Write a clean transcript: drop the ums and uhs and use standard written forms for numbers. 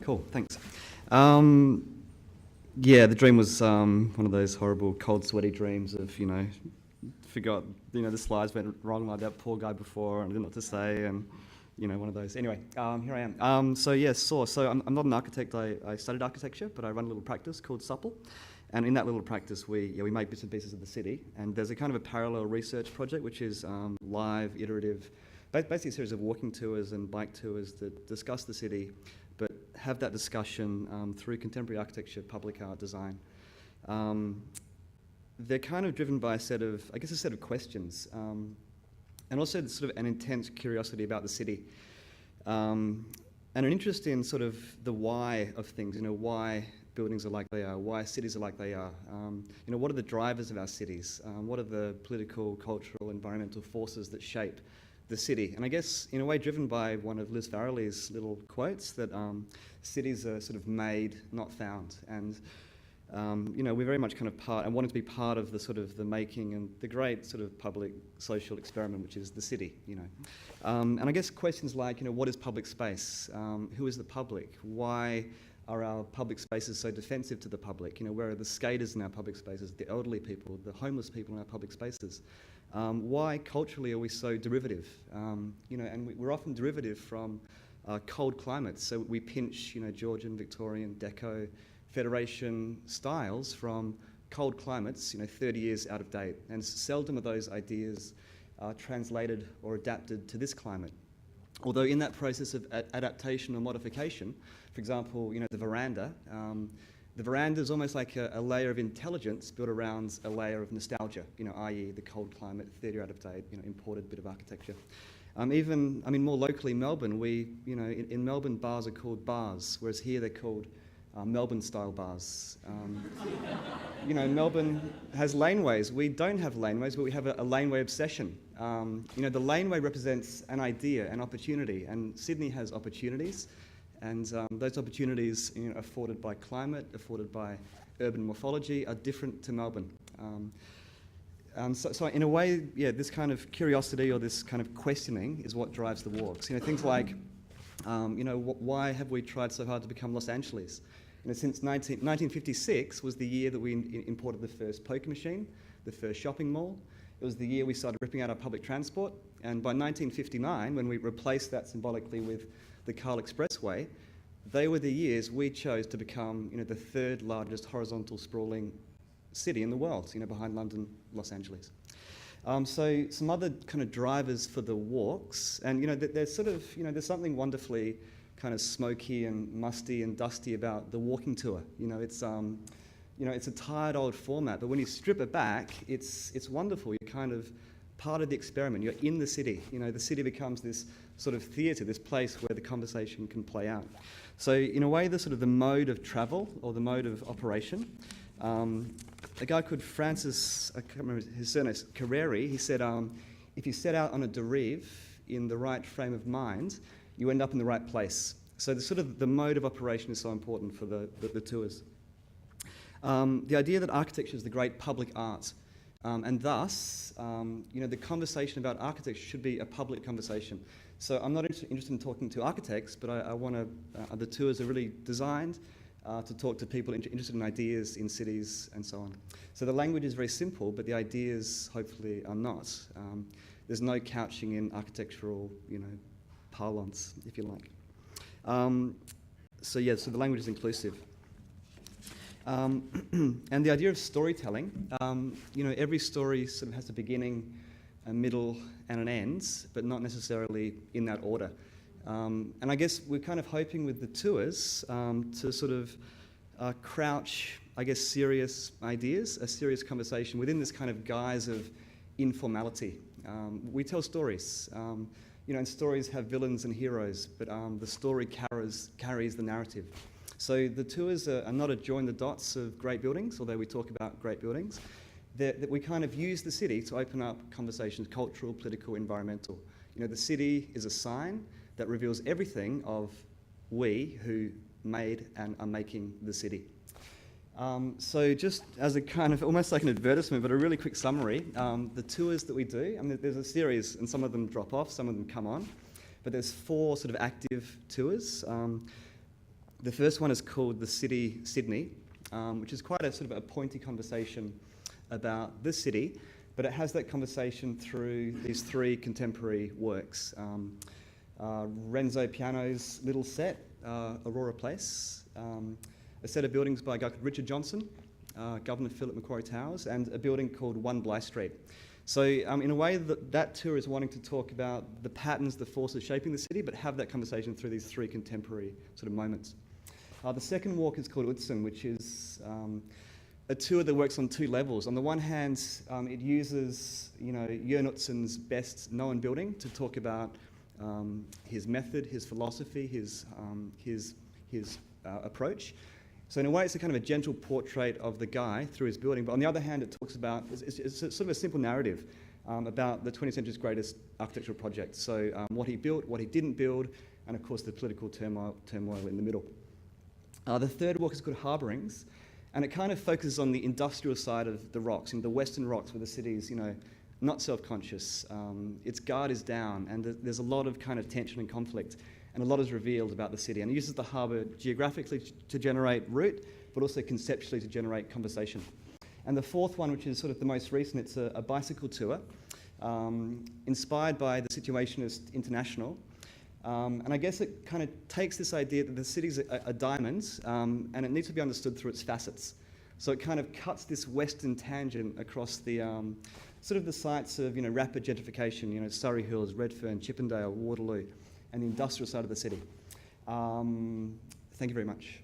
Cool, thanks. Yeah, the dream was one of those horrible, cold, sweaty dreams of, forgot, the slides went wrong like that poor guy before and I didn't know what to say and, one of those. Anyway, here I am. So I'm not an architect. I studied architecture, but I run a little practice called Supple. And in that little practice, we make bits and pieces of the city. And there's a kind of a parallel research project, which is live, iterative, basically a series of walking tours and bike tours that discuss the city, but have that discussion through contemporary architecture, public art, design. They're kind of driven by a set of questions, and also sort of an intense curiosity about the city, and an interest in sort of the why of things. Why buildings are like they are, why cities are like they are. What are the drivers of our cities? What are the political, cultural, environmental forces that shape the city? And I guess, in a way, driven by one of Liz Farrelly's little quotes that cities are sort of made, not found. And, we're very much kind of part, and wanting to be part of the sort of the making and the great sort of public social experiment, which is the city, And I guess questions like, what is public space? Who is the public? Why are our public spaces so defensive to the public? Where are the skaters in our public spaces, the elderly people, the homeless people in our public spaces? Why culturally are we so derivative? And we're often derivative from cold climates. So we pinch, Georgian, Victorian, Deco, Federation styles from cold climates, 30 years out of date. And seldom are those ideas translated or adapted to this climate. Although in that process of adaptation or modification, for example, the veranda, the veranda is almost like a layer of intelligence built around a layer of nostalgia, i.e. the cold climate, 30 out of date, imported bit of architecture. More locally, Melbourne, in Melbourne, bars are called bars, whereas here they're called Melbourne-style bars. Melbourne has laneways. We don't have laneways, but we have a laneway obsession. The laneway represents an idea, an opportunity, and Sydney has opportunities. And those opportunities, afforded by climate, afforded by urban morphology, are different to Melbourne. So in a way, this kind of curiosity or this kind of questioning is what drives the walks. Things like, why have we tried so hard to become Los Angeles? Since 1956 was the year that we imported the first poker machine, the first shopping mall. It was the year we started ripping out our public transport. And by 1959, when we replaced that symbolically with the Cahill Expressway, they were the years we chose to become, the third largest horizontal sprawling city in the world, behind London, Los Angeles. So some other kind of drivers for the walks, and there's sort of, there's something wonderfully kind of smoky and musty and dusty about the walking tour. It's a tired old format, but when you strip it back, it's wonderful. You're kind of part of the experiment. You're in the city. The city becomes this sort of theatre, this place where the conversation can play out. So in a way, the mode of travel or the mode of operation. A guy called Francis, I can't remember his surname, Carreri, he said, if you set out on a derive in the right frame of mind, you end up in the right place. So the mode of operation is so important for the tours. The idea that architecture is the great public art, and thus, the conversation about architecture should be a public conversation. So I'm not interested in talking to architects, but I want to. The tours are really designed to talk to people interested in ideas in cities and so on. So the language is very simple, but the ideas hopefully are not. There's no couching in architectural, parlance, if you like. So the language is inclusive. And the idea of storytelling, every story sort of has a beginning, a middle, and an end, but not necessarily in that order. And I guess we're kind of hoping with the tours to sort of crouch, serious ideas, a serious conversation within this kind of guise of informality. We tell stories, and stories have villains and heroes, but the story carries the narrative. So the tours are not a join the dots of great buildings, although we talk about great buildings. That we kind of use the city to open up conversations, cultural, political, environmental. The city is a sign that reveals everything of we who made and are making the city. So just as a kind of, almost like an advertisement, but a really quick summary, the tours that we do, there's a series, and some of them drop off, some of them come on, but there's 4 sort of active tours. The first one is called The City Sydney, which is quite a sort of a pointy conversation about the city, but it has that conversation through these three contemporary works. Renzo Piano's little set, Aurora Place, a set of buildings by a guy called Richard Johnson, Governor Philip Macquarie Towers, and a building called 1 Bligh Street. So in a way, that tour is wanting to talk about the patterns, the forces shaping the city, but have that conversation through these three contemporary sort of moments. The second walk is called Utzon, which is a tour that works on two levels. On the one hand, it uses Eoghan Utzon's best known building to talk about his method, his philosophy, his approach. So in a way, it's a kind of a gentle portrait of the guy through his building. But on the other hand, it talks about, it's sort of a simple narrative about the 20th century's greatest architectural project. So what he built, what he didn't build, and of course the political turmoil in the middle. The third walk is called Harbourings, and it kind of focuses on the industrial side of the rocks, the western rocks where the city's, not self-conscious. Its guard is down, and there's a lot of kind of tension and conflict. And a lot is revealed about the city. And it uses the harbour geographically to generate route, but also conceptually to generate conversation. And the fourth one, which is sort of the most recent, it's a bicycle tour, inspired by the Situationist International. And I guess it kind of takes this idea that the city's a diamond, and it needs to be understood through its facets. So it kind of cuts this western tangent across the sort of the sites of rapid gentrification, Surrey Hills, Redfern, Chippendale, Waterloo, and the industrial side of the city. Thank you very much.